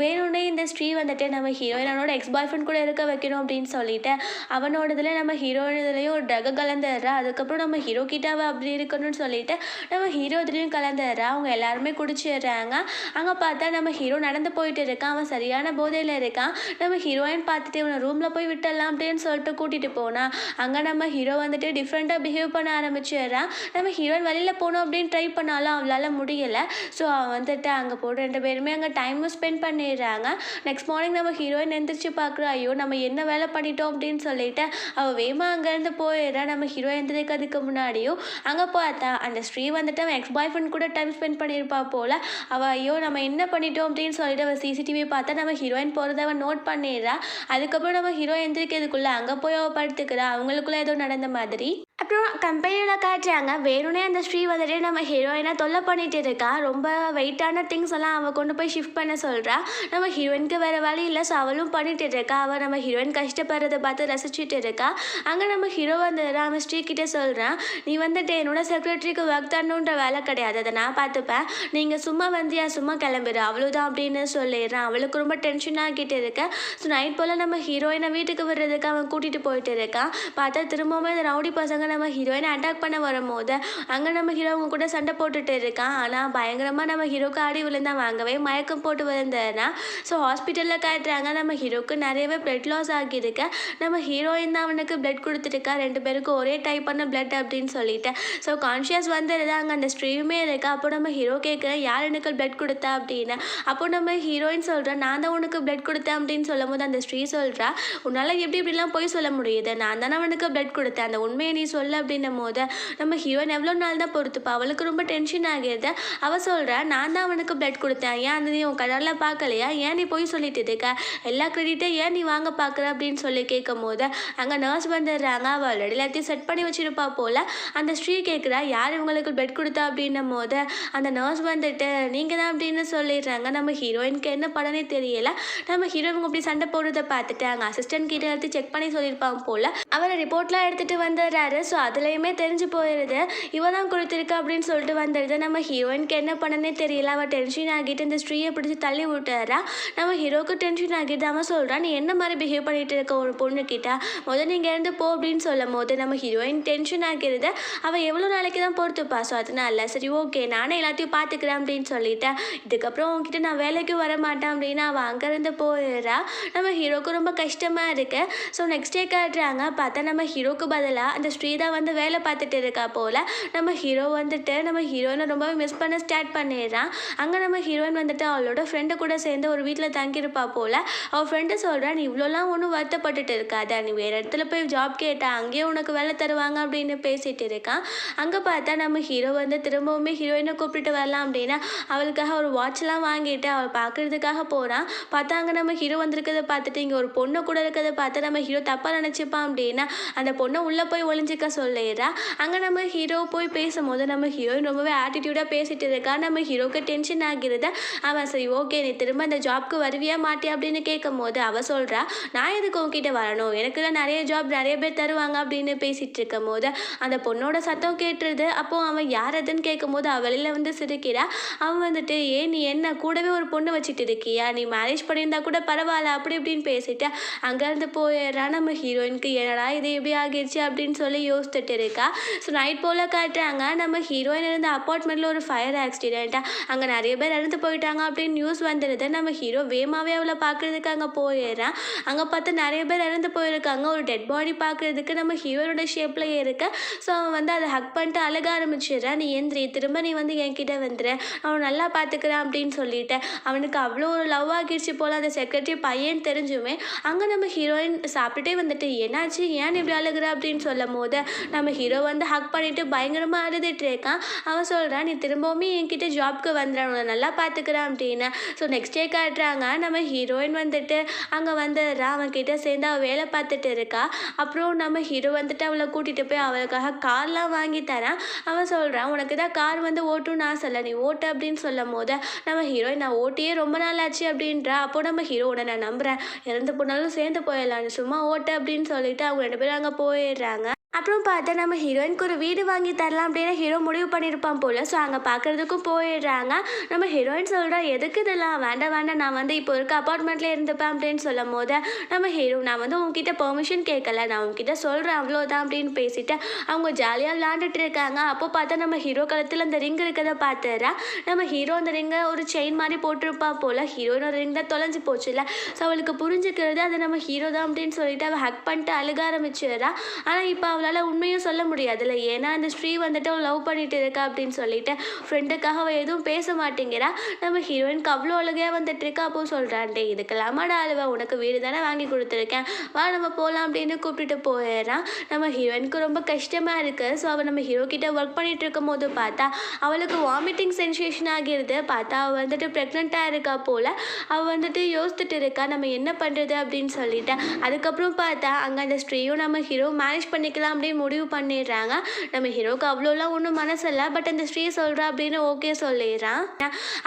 [SPEAKER 1] வேணும்னே இந்த ஸ்ரீ வந்துட்டு நம்ம ஹீரோயினோட எக்ஸ் பாய் ஃப்ரெண்ட் கூட இருக்க வைக்கணும் அப்படின்னு சொல்லிட்டு அவனோடதுல நம்ம ஹீரோயின் இதுலேயும் ஒரு ட்ரக் கலந்துடுறா. அதுக்கப்புறம் நம்ம ஹீரோ கிட்ட அவள் அப்படி இருக்கணும்னு சொல்லிட்டு நம்ம ஹீரோ இதுலேயும் கலந்துடுறா. அவங்க எல்லாருமே குடிச்சிடுறாங்க. அங்கே பார்த்தா நம்ம ஹீரோ நடந்து போயிட்டு இருக்கான். அவன் அவன் சரியான போதையில் இருக்கான். நம்ம ஹீரோயின் பார்த்துட்டு இவனை ரூமில் போய் விட்டுடலாம் அப்படின்னு சொல்லிட்டு கூட்டிகிட்டு போனான். அங்கே நம்ம ஹீரோ வந்துட்டு டிஃப்ரெண்ட்டாக பிஹேவ் பண்ண ஆரம்பிச்சிடுறான். நம்ம ஹீரோயின் வெளியில் போகணும் அப்படின்னு ட்ரை பண்ணாலும் அவளால் முடியலை. ஸோ அவன் வந்துட்டு அங்கே போட்டு 2 பேருமே அங்கே டைமும் ஸ்பெண்ட் பண்ணிடுறாங்க. நெக்ஸ்ட் மார்னிங் நம்ம ஹீரோயின் எந்திரிச்சு பார்க்குறா. ஐயோ நம்ம என்ன வேலை பண்ணிட்டோம் அப்படின்னு சொல்லிட்டு அவள் வேகமாக அங்கேருந்து போயிடுறா. நம்ம ஹீரோ எந்திரிக்கிறதுக்கு முன்னாடியும் அங்கே பார்த்தா அந்த ஸ்ரீ வந்துட்டு அவன் எக்ஸ் பாய் ஃப்ரெண்ட் கூட டைம் ஸ்பெண்ட் பண்ணியிருப்பா போல். அவள் ஐயோ நம்ம என்ன பண்ணிட்டோம் அப்படின்னு சொல்லிட்டு அவள் சிசிடிவி பார்த்தா நம்ம ஹீரோயின் போகிறத அவன் நோட் பண்ணிடுறா. அதுக்கப்புறம் நம்ம ஹீரோ எந்திரிக்கிறதுக்குள்ளே அங்கே போய் அவள் படுத்துக்கிறா. அவங்களுக்குள்ள ஏதோ நடந்த மாதிரி. அப்புறம் கம்பெனியில் காட்டுறாங்க வேணும்னே அந்த ஸ்ரீ வந்துட்டு நம்ம ஹீரோயினை தொல்லை பண்ணிட்டு இருக்கா. ரொம்ப வெயிட்டான திங்ஸ் எல்லாம் அவள் கொண்டு போய் ஷிஃப்ட் பண்ண சொல்கிறா. நம்ம ஹீரோயினுக்கு வேறு வழி இல்லை. ஸோ அவளும் பண்ணிட்டு இருக்கா. அவள் நம்ம ஹீரோயின் கஷ்டப்படுறதை பார்த்து ரசிச்சுட்டு இருக்கா. அங்கே நம்ம ஹீரோ வந்துடுறா. அவன் ஸ்ரீ கிட்டே சொல்கிறான், நீ வந்துட்டு என்னோட செக்ரட்டரிக்கு ஒர்க் தரணுன்ற வேலை கிடையாது, அதை நான் பார்த்துப்பேன். நீங்கள் சும்மா வந்தியா சும்மா கிளம்பிடு அவ்வளோதான் அப்படின்னு சொல்லிடுறான். அவளுக்கு ரொம்ப டென்ஷன் ஆகிட்டு இருக்க. ஸோ நைட் போல் நம்ம ஹீரோயினை வீட்டுக்கு விடுறதுக்கு அவன் கூட்டிகிட்டு போயிட்டு இருக்கான். பார்த்தா திரும்பவுமே இந்த ரவுடி பசங்க நம்ம ஹீரோயினை அட்டாக் பண்ண வரும்போது அங்கே நம்ம ஹீரோங்க கூட சண்டை போட்டுட்டு இருக்கான். ஆனால் பயங்கரமாக நம்ம ஹீரோக்கு ஆடி விழுந்தான். வாங்கவே மயக்கம் போட்டு விழுந்தேன்னா. ஸோ ஹாஸ்பிட்டலில் காட்டுறாங்க நம்ம ஹீரோக்கு நிறையவே பிளட் லாஸ் ஆகியிருக்கு. நம்ம ஹீரோயின் தான் அவனுக்கு பிளட் கொடுத்துருக்கா. 2 பேருக்கும் ஒரே டைப்பான பிளட் அப்படின்னு சொல்லிட்டு. ஸோ கான்ஷியஸ் வந்துடுது. அங்கே அந்த ஸ்ட்ரீமே இருக்கா. அப்போ நம்ம ஹீரோ கேட்குறேன் யார் எனக்கு பிளட் கொடுத்தா அப்படின்னு. அப்போ நம்ம ஹீரோயின் சொல்கிறேன் நான் தான் உனக்கு பிளட் கொடுத்தேன் அப்படின்னு சொல்லும் போது அந்த ஸ்ரீ சொல்கிறா, உன்னால் எப்படி இப்படிலாம் போய் சொல்ல முடியுது, நான் தானே அவனுக்கு பிளட் கொடுத்தேன், அந்த உண்மையை நீ சொல்ல அப்படின்னும் போது நம்ம ஹீரோயின் எவ்வளோ நாள் தான் பொறுத்துப்பா. அவளுக்கு ரொம்ப டென்ஷன் ஆகிடுது. அவள் சொல்கிறா நான் தான் அவனுக்கு பிளட் கொடுத்தேன், ஏன் அந்த நீ உன் கடலில் பார்க்கலையா, ஏன் நீ போய் சொல்லிட்டு இருக்க, எல்லா கிரெடிட்டும் ஏன் நீ வாங்க பார்க்குற அப்படின்னு சொல்லி கேட்கும் போது அங்கே நர்ஸ் வந்துடுறாங்க. அவள் ஆல்ரெடி எல்லாத்தையும் செட் பண்ணி வச்சிருப்பா போல். அந்த ஸ்ரீ கேட்குறா யார் இவங்களுக்கு பிளட் கொடுத்தா அப்படின்னும் போது அந்த நர்ஸ் வந்துட்டு நீங்கள் தான் அப்படின்னு சொல்லிடுறாங்க. நம்ம ஹீரோயினுக்கு என்ன படனே தெரியல. நம்ம ஹீரோயினுக்கு அப்படி சண்டை போடுறதை பார்த்துட்டு அங்கே அசிஸ்டன்ட் கிட்ட எடுத்து செக் பண்ணி சொல்லியிருப்பாங்க போல். அவர் ரிப்போர்ட்லாம் எடுத்துகிட்டு வந்துடுறாரு. ஸோ அதுலேயுமே தெரிஞ்சு போயிடுது இவ தான் கொடுத்துருக்கா அப்படின்னு சொல்லிட்டு வந்துடுது. நம்ம ஹீரோயினுக்கு என்ன பண்ணனே தெரியல. அவள் டென்ஷன் ஆகிட்டு இந்த ஸ்ட்ரீயை பிடிச்சி தள்ளி விட்டுறா. நம்ம ஹீரோக்கு டென்ஷன் ஆகிட்டு அவன் சொல்கிறான் நீ என்ன மாதிரி பிஹேவ் பண்ணிட்டு இருக்க ஒரு பொண்ணு கிட்ட, முதல்ல நீங்கள் இருந்து போ அப்படின்னு சொல்லும் போது நம்ம ஹீரோயின் டென்ஷன் ஆகிறது. அவள் எவ்வளோ நாளைக்கு தான் பொறுத்துப்பா. ஸோ அதனால சரி ஓகே நானே எல்லாத்தையும் பார்த்துக்கிறேன் அப்படின்னு சொல்லிட்டேன், இதுக்கப்புறம் உங்ககிட்ட நான் வேலைக்கும் வர மாட்டேன் அப்படின்னு அவள் அங்கேருந்து போயிடுறா. நம்ம ஹீரோக்கு ரொம்ப கஷ்டமாக இருக்கு. ஸோ நெக்ஸ்ட் டே காட்டுறாங்க. பார்த்தா நம்ம ஹீரோக்கு பதிலாக அந்த ஸ்ரீ தான் வந்து வேலை பார்த்துட்டு இருக்கா போல். நம்ம ஹீரோ வந்துட்டு நம்ம ஹீரோயினை ரொம்பவே மிஸ் பண்ண ஸ்டார்ட் பண்ணிடுறான். அங்கே நம்ம ஹீரோயின் வந்துட்டு அவளோட ஃப்ரெண்டு கூட சேர்ந்து ஒரு வீட்டில் தங்கியிருப்பா போல். அவள் ஃப்ரெண்டு சொல்கிறா நீ இவ்வளோலாம் ஒன்றும் வருத்தப்பட்டுட்டு இருக்காத, நீ வேறு இடத்துல போய் ஜாப் கேட்டா அங்கேயே உனக்கு வேலை தருவாங்க அப்படின்னு பேசிகிட்டு இருக்கான். அங்கே பார்த்தா நம்ம ஹீரோ வந்து திரும்பவுமே ஹீரோயினை கூப்பிட்டு வரலாம் அப்படின்னா அவளுக்காக ஒரு வாட்ச்லாம் வாங்கிட்டு அவள் பார்க்குறதுக்காக போகிறான். பார்த்தா அங்கே நம்ம ஹீரோ வந்திருக்கிறத பார்த்துட்டு இங்கே ஒரு பொண்ணு கூட இருக்கிறத பார்த்து நம்ம ஹீரோ தப்பாக நினச்சிப்பான் அப்படின்னா அந்த பொண்ணை உள்ளே போய் ஒளிஞ்சிக்க சொல்லிடுறா. அங்கே நம்ம ஹீரோ போய் பேசும்போது நம்ம ஹீரோயின் ரொம்பவே ஆட்டிடியூடாக பேசிகிட்டு இருக்கா. நம்ம ஹீரோக்கு டென்ஷன் ஆகிறது. அவன் சரி ஓகே நீ திரும்ப அந்த ஜாப்க்கு வருவியா மாட்டியா அப்படின்னு கேட்கும் போது அவள் சொல்கிறா நான் எதுக்கு உங்ககிட்ட வரணும், எனக்குலாம் நிறைய ஜாப் நிறைய பேர் தருவாங்க அப்படின்னு பேசிகிட்டு இருக்கும் போது அந்த பொண்ணோட சத்தம் கேட்டுருது. அப்போது அவன் யார் அதுன்னு கேட்கும் போது அவளில் வந்து சிரிக்கிறா. அவன் வந்துட்டு ஏன் நீ என்ன கூடவே ஒரு பொண்ணு வச்சுட்டு இருக்கியா, நீ மேரேஜ் பண்ணியிருந்தா கூட பரவாயில்ல அப்படி இப்படின்னு பேசிட்டு அங்கேருந்து போயிடுறா. நம்ம ஹீரோயினுக்கு என்னடா இது எப்படி ஆகிடுச்சு அப்படின்னு சொல்லி யோசிச்சுட்டு இருக்கா. ஸோ நைட் போல் காட்டுறாங்க. நம்ம ஹீரோயின் இருந்த அப்பார்ட்மெண்ட்டில் ஒரு ஃபயர் ஆக்சிடெண்ட்டாக அங்கே நிறைய பேர் இறந்து போயிட்டாங்க அப்படின்னு நியூஸ் வந்துடுது. நம்ம ஹீரோ வேகமாகவே அவளை பார்க்குறதுக்கு அங்கே போயிடுறான். அங்கே பார்த்து நிறைய பேர் இறந்து போயிருக்காங்க. ஒரு டெட் பாடி பார்க்குறதுக்கு நம்ம ஹீரோனோட ஷேப்பில் இருக்க. ஸோ அவன் வந்து அதை ஹக் பண்ணிட்டு அழுக ஆரம்பிச்சிடுறான். நீ எந்திரி திரும்ப நீ வந்து என்கிட்ட வந்துடு, அவன் நல்லா பார்த்துக்கிறான் அப்படின்னு சொல்லிட்டு அவனுக்கு அவ்வளோ ஒரு லவ் ஆகிடுச்சு போல். அந்த செக்ரட்டரி பையன் தெரிஞ்சுமே அங்கே நம்ம ஹீரோயின் சாப்பிட்டுட்டே வந்துட்டு என்னாச்சு ஏன் இப்படி அழுகிற அப்படின்னு சொல்லும் போது நம்ம ஹீரோ வந்து ஹக் பண்ணிட்டு பயங்கரமாக அழுதுட்டு இருக்கான். அவன் சொல்கிறான் நீ திரும்பவுமே என்கிட்ட ஜாப்க்கு வந்துடுறான், உன்னை நல்லா பார்த்துக்கிறான் அப்படின்னு. ஸோ நெக்ஸ்ட் டே காட்டுறாங்க. நம்ம ஹீரோயின் வந்துட்டு அங்கே வந்துடுறா. அவன் கிட்ட சேர்ந்து அவள் வேலை பார்த்துட்டு இருக்கா. அப்புறம் நம்ம ஹீரோ வந்துட்டு அவளை கூட்டிகிட்டு போய் அவளுக்காக கார்லாம் வாங்கி தரான். அவன் சொல்கிறான் உனக்கு தான் கார் வந்து ஓட்டுன்னு ஆசை இல்லை, நீ ஓட்டு அப்படின்னு சொல்லும் போது நம்ம ஹீரோயின் நான் ஓட்டியே ரொம்ப நாள் ஆச்சு அப்படின்றா. அப்போ நம்ம ஹீரோனை நான் நம்புகிறேன், இறந்து போனாலும் சேர்ந்து போயிடலாம், சும்மா ஓட்டு அப்படின்னு சொல்லிட்டு அவங்க 2 பேரும் அங்கே போயிடுறாங்க. அப்புறம் பார்த்தா நம்ம ஹீரோயினுக்கு ஒரு வீடு வாங்கி தரலாம் அப்படின்னு ஹீரோ முடிவு பண்ணியிருப்பான் போல். ஸோ அங்கே பார்க்குறதுக்கும் போயிடுறாங்க. நம்ம ஹீரோயின் சொல்கிறா, எதுக்கு இதெல்லாம் வேண்டாம் வேண்டாம், நான் வந்து இப்போ இருக்க அப்பார்ட்மெண்ட்டில் இருந்துப்பேன் அப்படின்னு சொல்லும் போது நம்ம ஹீரோ, நான் வந்து உங்ககிட்ட பெர்மிஷன் கேட்கல, நான் உங்ககிட்ட சொல்கிறேன் அவ்வளோதான் அப்படின்னு பேசிட்டு அவங்க ஜாலியாக விளாண்டுட்டு இருக்காங்க. அப்போ பார்த்தா நம்ம ஹீரோ கழுத்தில் அந்த ரிங் இருக்கிறத பார்த்துறா. நம்ம ஹீரோ அந்த ரிங்கை ஒரு செயின் மாதிரி போட்டிருப்பா போல். ஹீரோயின் ஒரு ரிங் தான் தொலைஞ்சி போச்சுல்ல. ஸோ அவளுக்கு புரிஞ்சுக்கிறது அது நம்ம ஹீரோ தான் அப்படின்னு சொல்லிட்டு அவள் ஹக் பண்ணிட்டு அழுக ஆரம்பிச்சிடுறா. ஆனால் இப்போ அவளால் உண்மையும் சொல்ல முடியாதுல்ல, ஏன்னா அந்த ஸ்ரீ வந்துட்டு அவள் லவ் பண்ணிட்டு இருக்கா அப்படின்னு சொல்லிட்டு ஃப்ரெண்டுக்காக அவள் எதுவும் பேச மாட்டேங்கிறா. நம்ம ஹீரோயினுக்கு அவ்வளோ அழுகையாக வந்துட்டு இருக்கா. அப்போ சொல்கிறான்டே, இதுக்கெல்லாமாடா அழுவா, உனக்கு வீடு தானே வாங்கி கொடுத்துருக்கேன், வா நம்ம போகலாம் அப்படின்னு கூப்பிட்டுட்டு போயிடுறான். நம்ம ஹீரோயினுக்கு ரொம்ப கஷ்டமாக இருக்குது. ஸோ அவள் நம்ம ஹீரோ கிட்ட ஒர்க் பண்ணிட்டு இருக்கும் போது பார்த்தா அவளுக்கு வாமிட்டிங் சென்சேஷன் ஆகிடுது. பார்த்தா அவள் வந்துட்டு ப்ரெக்னெண்ட்டாக இருக்கா போல். அவள் வந்துட்டு யோசிச்சுட்டு இருக்கா, நம்ம என்ன பண்ணுறது அப்படின்னு சொல்லிட்டு. அதுக்கப்புறம் பார்த்தா அங்கே அந்த ஸ்ட்ரீயும் நம்ம ஹீரோ மேனேஜ் பண்ணிக்கலாம் அப்படின்னு முடிவு பண்ணிடுறாங்க. நம்ம ஹீரோக்கு அவ்வளோலாம் ஒன்றும் மனசில்லை. பட் அந்த ஸ்ட்ரீ சொல்கிறா அப்படின்னு ஓகே சொல்லிடுறான்.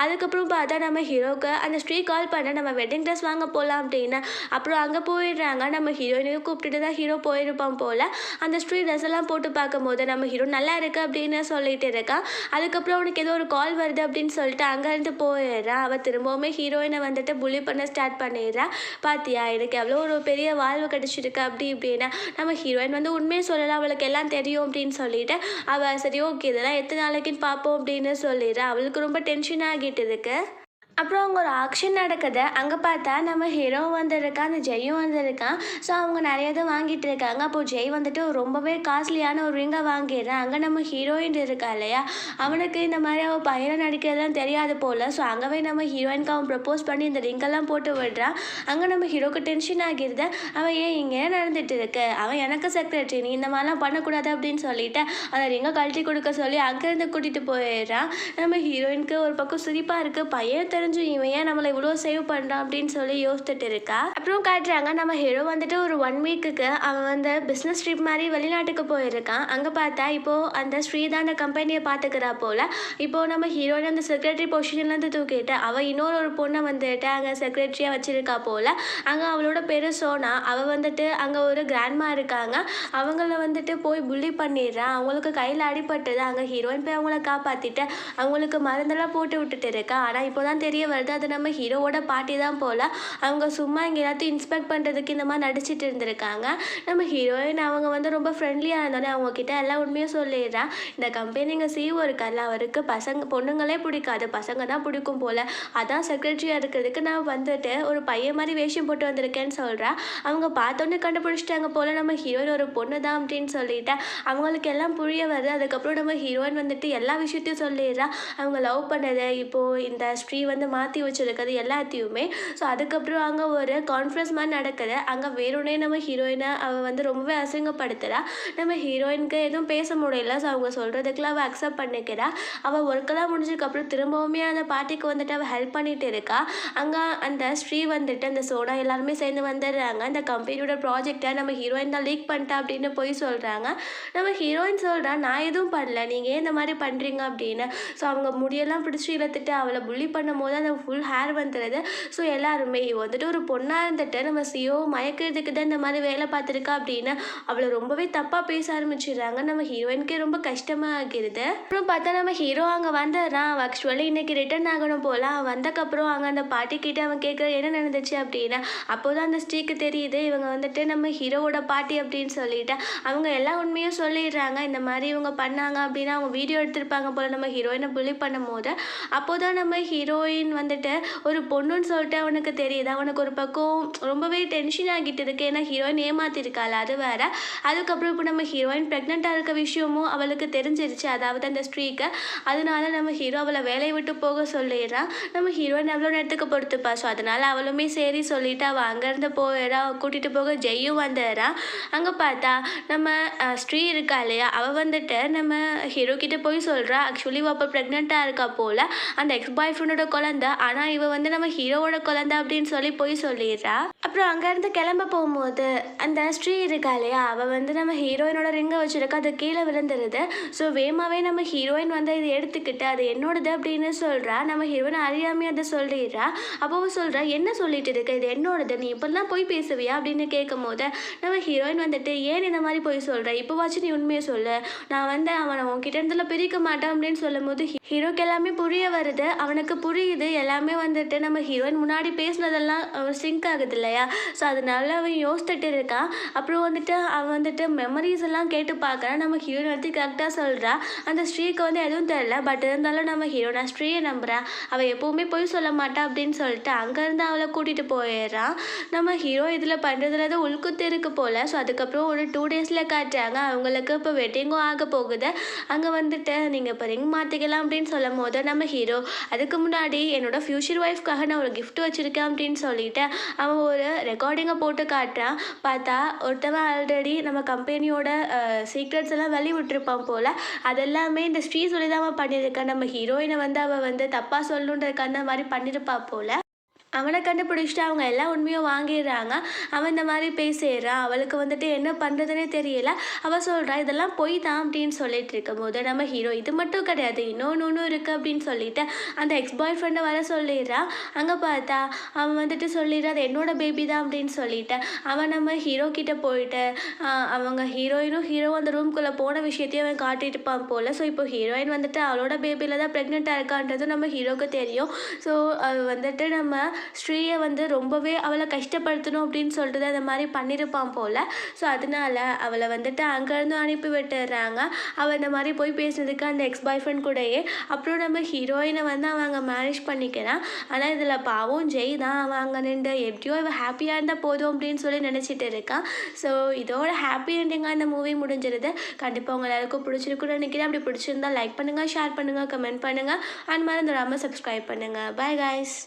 [SPEAKER 1] அதுக்கப்புறம் பார்த்தா நம்ம ஹீரோக்கு அந்த ஸ்ட்ரீ கால் பண்ண, நம்ம வெட்டிங் ட்ரெஸ் வாங்க போகலாம் அப்படின்னு. அப்புறம் அங்கே போயிடுறாங்க. நம்ம ஹீரோயினையும் கூப்பிட்டுட்டு தான் ஹீரோ போயிருப்பான் போல். அந்த ஸ்ட்ரீ ட்ரெஸ் எல்லாம் போட்டு பார்க்கும்போது நம்ம ஹீரோ நல்லா இருக்கு அப்படின்னு சொல்லிட்டு இருக்கான். அதுக்கப்புறம் அவனுக்கு ஏதோ ஒரு கால் வருது அப்படின்னு சொல்லிட்டு அங்கேருந்து போயிடுறான். அவள் திரும்பவுமே ஹீரோயினை வந்துட்டு புள்ளி பண்ண ஸ்டார்ட் பண்ணிடுறா. பாத்தியா, எனக்கு எவ்வளோ ஒரு பெரிய வாழ்வு கிடச்சிருக்கு அப்படி இப்படின்னா. நம்ம ஹீரோயின் வந்து உண்மையை சொல்லலாம், அவளுக்கு எல்லாம் தெரியும் அப்படின்னு சொல்லிட்டு அவள் சரி ஓகே இதெல்லாம் எத்தனை நாளைக்குன்னு பார்ப்போம் அப்படின்னு சொல்லிடுறா. அவளுக்கு ரொம்ப டென்ஷன் ஆகிட்டு இருக்கு. அப்புறம் அங்கே ஒரு ஆக்ஷன் நடக்குது. அங்கே பார்த்தா நம்ம ஹீரோ வந்திருக்கான், அந்த ஜெயும் வந்திருக்கான். ஸோ அவங்க நிறைய இதை வாங்கிட்டு இருக்காங்க. அப்போது ஜெய் வந்துட்டு ரொம்பவே காஸ்ட்லியான ஒரு ரிங்கை வாங்கிடுறான். அங்கே நம்ம ஹீரோயின் இருக்கா இல்லையா, அவனுக்கு இந்த மாதிரி அவள் பையனை நடிக்கிறதுலாம் தெரியாது போல். ஸோ அங்கேவே நம்ம ஹீரோயினுக்கு அவன் ப்ரப்போஸ் பண்ணி இந்த ரிங்கெல்லாம் போட்டு விடுறான். அங்கே நம்ம ஹீரோக்கு டென்ஷன் ஆகிடுது. அவன் ஏன் இங்கே நடந்துட்டு இருக்கு, அவன் எனக்கு செக்ரட்டரி, நீ இந்த மாதிரிலாம் பண்ணக்கூடாது அப்படின்னு சொல்லிட்டு அந்த ரிங்கை கழட்டி கொடுக்க சொல்லி அங்கேருந்து கூட்டிகிட்டு போயிடுறான். நம்ம ஹீரோயினுக்கு ஒரு பக்கம் சிரிப்பாக இருக்குது, பையன் தெரிஞ்சு இவன் ஏன் நம்மளை இவ்வளோ சேவ் பண்ணுறான் அப்படின்னு சொல்லி யோசிச்சுட்டு இருக்கா. அப்புறம் காட்டுறாங்க நம்ம ஹீரோ வந்துட்டு ஒரு 1 வீக்குக்கு அவன் வந்து பிஸ்னஸ் ட்ரிப் மாதிரி வெளிநாட்டுக்கு போயிருக்கான். அங்கே பார்த்தா இப்போது அந்த ஸ்ரீ தான் அந்த கம்பெனியை பார்த்துக்கிறா போல். இப்போது நம்ம ஹீரோயின் அந்த செக்ரட்டரி பொசிஷன்லேருந்து தூக்கிட்டு அவள் இன்னொரு பொண்ணை வந்துட்டு அங்கே செக்ரட்டரியாக வச்சுருக்கா போல். அங்கே அவளோட பேர் சோனா. அவள் வந்துட்டு அங்கே ஒரு கிராண்ட்மா இருக்காங்க, அவங்கள வந்துட்டு போய் புள்ளி பண்ணிடுறான். அவங்களுக்கு கையில் அடிபட்டுது. அங்கே ஹீரோயின் போய் அவங்கள காப்பாற்றிட்டு அவங்களுக்கு மருந்தெல்லாம் போட்டு விட்டுட்டு இருக்கா. ஆனால் இப்போ தான் தெரிய வருது அது நம்ம ஹீரோவோட பாட்டி தான் போல். அவங்க சும்மா இங்கே எல்லாத்தையும் இன்ஸ்பெக்ட் பண்ணுறதுக்கு இந்த மாதிரி நடிச்சிட்டு இருந்திருக்காங்க. நம்ம ஹீரோயின் அவங்க வந்து ரொம்ப ஃப்ரெண்ட்லியாக இருந்தோன்னே அவங்கக்கிட்ட எல்லாம் உண்மையும் சொல்லிடுறான். இந்த கம்பெனிங்க சிஓ இருக்கார்ல, அவருக்கு பொண்ணுங்களே பிடிக்காது, பசங்க தான் பிடிக்கும் போல். அதான் செக்ரட்டரியாக இருக்கிறதுக்கு நான் வந்துட்டு ஒரு பையன் மாதிரி வேஷம் போட்டு வந்திருக்கேன்னு சொல்கிறேன். அவங்க பார்த்தோன்னே கண்டுபிடிச்சிட்டாங்க போல் நம்ம ஹீரோயின் ஒரு பொண்ணு தான் அப்படின்னு சொல்லிட்டு அவங்களுக்கு எல்லாம் புரிய வருது. அதுக்கப்புறம் நம்ம ஹீரோயின் வந்துட்டு எல்லா விஷயத்தையும் சொல்லிடுறா. அவங்க லவ் பண்ணது, இப்போது இந்த ஸ்ட்ரீ வந்து மாற்றி வச்சுருக்கிறது எல்லாத்தையுமே. ஸோ அதுக்கப்புறம் அங்கே ஒரு கான்ஃபரன்ஸ் மாதிரி நடக்குது. அங்கே வேறொன்னே நம்ம ஹீரோயினை அவள் வந்து ரொம்பவே அசிங்கப்படுத்துகிறா. நம்ம ஹீரோயினுக்கு எதுவும் பேச முடியல. ஸோ அவங்க சொல்கிறதுக்குலாம் அவள் அக்செப்ட் பண்ணிக்கிறா. அவள் ஒர்க்கெல்லாம் முடிஞ்சதுக்கப்புறம் திரும்பவுமே அந்த பார்ட்டிக்கு வந்துட்டு அவள் ஹெல்ப் பண்ணிட்டு இருக்கா. அங்கே அந்த ஸ்ரீ வந்துட்டு அந்த சோனா எல்லாருமே சேர்ந்து வந்துடுறாங்க. அந்த கம்பெனியோட ப்ராஜெக்டை நம்ம ஹீரோயின் தான் லீக் பண்ணிட்டா அப்படின்னு போய் சொல்கிறாங்க. நம்ம ஹீரோயின் சொல்கிறா, நான் எதுவும் பண்ணல, நீங்கள் ஏன் இந்த மாதிரி பண்ணுறீங்க அப்படின்னு. ஸோ அவங்க முடியெல்லாம் பிடிச்சி இழுத்துட்டு அவளை புள்ளி பண்ணும் போது அந்த ஃபுல் ஹேர் வந்துடுது. ஸோ எல்லாருமே வந்துட்டு ஒரு பொண்ணாக இருந்துட்டு நம்ம சிஓ மயக்கிறதுக்கு தான் இந்த மாதிரி வேலை பார்த்துருக்கா அப்படின்னு அவளை ரொம்பவே தப்பாக பேச ஆரம்பிச்சிடுறாங்க. நம்ம ஹீரோயினுக்கே ரொம்ப கஷ்டமாக ஆகிடுது. அப்புறம் பார்த்தா நம்ம ஹீரோ அங்கே வந்துடுறான். அவன் ஆக்சுவலி இன்னைக்கு ரிட்டர்ன் ஆகணும் போல். அவன் வந்தக்கப்புறம் அங்கே அந்த பாட்டிக்கிட்ட அவன் கேட்குற என்ன நடந்துச்சு அப்படின்னு. அப்போ தான் அந்த ஸ்ட்ரீக்கு தெரியுது இவங்க வந்துட்டு நம்ம ஹீரோவோட பாட்டி அப்படின்னு சொல்லிட்டு அவங்க எல்லா உண்மையும் சொல்லிடுறாங்க. இந்த மாதிரி இவங்க பண்ணாங்க அப்படின்னு அவங்க வீடியோ எடுத்திருப்பாங்க போல் நம்ம ஹீரோயினை புள்ளி பண்ணும் போது. அப்போ தான் நம்ம ஹீரோயின் வந்துட்டு ஒரு பொண்ணுன்னு சொல்லிட்டு அவனுக்கு தெரியுது. அவனுக்கு ஒரு பக்கம் ரொம்பவே டென்ஷன் ஆகிட்டு இருக்கு, ஏன்னா ஹீரோயின் ஏமாத்திருக்காள் அது வேற. அதுக்கப்புறம் இப்போ நம்ம ஹீரோயின் ப்ரெக்னெண்ட்டாக இருக்க விஷயமும் அவளுக்கு தெரிஞ்சிருச்சு, அதாவது அந்த ஸ்ட்ரீக்கு. அதனால நம்ம ஹீரோ அவளை வேலையை விட்டு போக சொல்லிடுறான். நம்ம ஹீரோயின் எவ்வளோ நேரத்துக்கு பொறுத்துப்பா. ஸோ அதனால அவளுமே சரி சொல்லிட்டு அவள் அங்கேருந்து போயிடா. கூட்டிகிட்டு போக ஜெய்யும் வந்துடுறான். அங்கே பார்த்தா நம்ம ஸ்ட்ரீ இருக்கா இல்லையா, அவள் வந்துட்டு நம்ம ஹீரோ கிட்ட போய் சொல்கிறா. ஆக்சுவலி அவள் அப்போ ப்ரெக்னெண்ட்டாக இருக்கா போல், அந்த எக்ஸ் பாய் ஃப்ரெண்டோட குழந்தை. ஆனால் இவ வந்து நம்ம ஹீரோவோட குழந்தை அப்படின்னு சொல்லி போய் சொல்லிடுறா. அப்புறம் அங்கேருந்து கிளம்ப போகும்போது அந்த ஸ்ரீ இருக்கா இல்லையா, அவள் வந்து நம்ம ஹீரோயினோட ரிங்கை வச்சுருக்கா, அது கீழே விழுந்துருது. ஸோ வேகமாவே நம்ம ஹீரோயின் வந்து இதை எடுத்துக்கிட்டு அது என்னோடது அப்படின்னு சொல்கிறா. நம்ம ஹீரோயின் அறியாமையே அதை சொல்லிடுறா. அப்போ அவள் சொல்கிறா, என்ன சொல்லிட்டு இருக்க, இது என்னோடது, நீ இப்படிலாம் போய் பேசுவியா அப்படின்னு கேட்கும்போது நம்ம ஹீரோயின் வந்துட்டு, ஏன் இந்த மாதிரி போய் சொல்கிற, இப்போவாச்சும் நீ உண்மையை சொல்லு, நான் வந்து அவனை உன்கிட்ட இருந்துல பிரிக்க மாட்டேன் அப்படின்னு சொல்லும்போது ஹீரோக்கு எல்லாமே புரிய வருது. அவனுக்கு புரியுது எல்லாமே வந்துட்டு நம்ம ஹீரோயின் முன்னாடி பேசினதெல்லாம் சிங்க் ஆகுது இல்லையா. ஸோ அதனால அவன் யோசிச்சுட்டு இருக்கான். அப்புறம் வந்துட்டு அவன் வந்துட்டு மெமரிஸ் எல்லாம் கேட்டு பார்க்குறான். நம்ம ஹீரோயின் வந்து கரெக்டாக சொல்கிறா. அந்த ஸ்ரீக்கு வந்து எதுவும் தெரில, பட் இருந்தாலும் நம்ம ஹீரோ நான் ஸ்ரீயை நம்புகிறேன், அவள் எப்போவுமே பொய் சொல்ல மாட்டா அப்படின்னு சொல்லிட்டு அங்கேருந்து அவளை கூட்டிகிட்டு போயிடுறான். நம்ம ஹீரோ இதில் பண்ணுறதுல தான் உள்குத்து இருக்கு போல். ஸோ அதுக்கப்புறம் ஒரு 2 டேஸில் காட்டுறாங்க. அவங்களுக்கு இப்போ வெட்டிங்கும் ஆக போகுது. அங்கே வந்துட்டு நீங்கள் இப்போ ரிங் மாற்றிக்கலாம் அப்படின்னு சொல்லும் போது நம்ம ஹீரோ, அதுக்கு முன்னாடி என்னோட ஃப்யூச்சர் ஒய்ஃப்காக நான் ஒரு கிஃப்ட் வச்சுருக்கேன் அப்படின்னு சொல்லிட்டு அவன் ஒரு ரெக்கார்டிங்கை போட்டு காட்டுறான். பார்த்தா ஒருத்தவன் ஆல்ரெடி நம்ம கம்பெனியோட சீக்ரெட்ஸ் எல்லாம் வெளி விட்டுருப்பான் போல். அதெல்லாமே இந்த ஸ்ரீ சொல்லி தான் அவன் பண்ணியிருக்கான். நம்ம ஹீரோயினை வந்து அவள் வந்து தப்பாக சொல்லணுன்றதுக்கு அந்த மாதிரி பண்ணியிருப்பா போல். அவனை கண்டுபிடிச்சிட்டு அவங்க எல்லா உண்மையும் வாங்கிடுறாங்க. அவன் இந்த மாதிரி பேசிடுறான். அவளுக்கு வந்துட்டு என்ன பண்ணுறதுனே தெரியல. அவள் சொல்கிறா, இதெல்லாம் பொய் தான் அப்படின்னு சொல்லிட்டு இருக்கும்போது நம்ம ஹீரோ, இது மட்டும் கிடையாது, இன்னொன்று இருக்குது அப்படின்னு சொல்லிட்டு அந்த எக்ஸ் பாய் ஃப்ரெண்டை வர சொல்லிடுறான். அங்கே பார்த்தா அவன் வந்துட்டு சொல்லிடுறான், அது என்னோட பேபி தான் அப்படின்னு சொல்லிட்டு அவன் நம்ம ஹீரோ கிட்டே போயிட்டு அவங்க ஹீரோயினும் ஹீரோ அந்த ரூம்குள்ளே போன விஷயத்தையும் அவன் காட்டிட்டு இருப்பான் போல். ஸோ இப்போ ஹீரோயின் வந்துட்டு அவளோட பேபியில் தான் ப்ரெக்னெண்ட்டாக இருக்கான்றது நம்ம ஹீரோக்கு தெரியும். ஸோ அது வந்துட்டு நம்ம ஸ்ரீயை வந்து ரொம்பவே அவளை கஷ்டப்படுத்தணும் அப்படின்னு சொல்லிட்டு தான் இந்த மாதிரி பண்ணியிருப்பான் போல். ஸோ அதனால அவளை வந்துட்டு அங்கேருந்து அனுப்பி விட்டுடுறாங்க. அவள் இந்த மாதிரி போய் பேசுனதுக்கு அந்த எக்ஸ் பாய் ஃப்ரெண்ட் கூடயே. அப்புறம் நம்ம ஹீரோயினை வந்து அவன் அங்கே மேரேஜ் பண்ணிக்கிறான். ஆனால் இதில் பாவம் ஜெய் தான். அவன் அங்கே நின்று எப்படியோ இவள் ஹாப்பியாக இருந்தால் போதும் அப்படின்னு சொல்லி நினச்சிட்டு இருக்கான். ஸோ இதோட ஹாப்பி எண்டிங்காக இந்த மூவி முடிஞ்சிருது. கண்டிப்பாக உங்கள் எல்லாருக்கும் பிடிச்சிருக்குன்னு நினைக்கிறேன். அப்படி பிடிச்சிருந்தா லைக் பண்ணுங்கள், ஷேர் பண்ணுங்கள், கமெண்ட் பண்ணுங்கள், அண்ட் மறந்துடாமல் சப்ஸ்கிரைப் பண்ணுங்கள். Bye guys.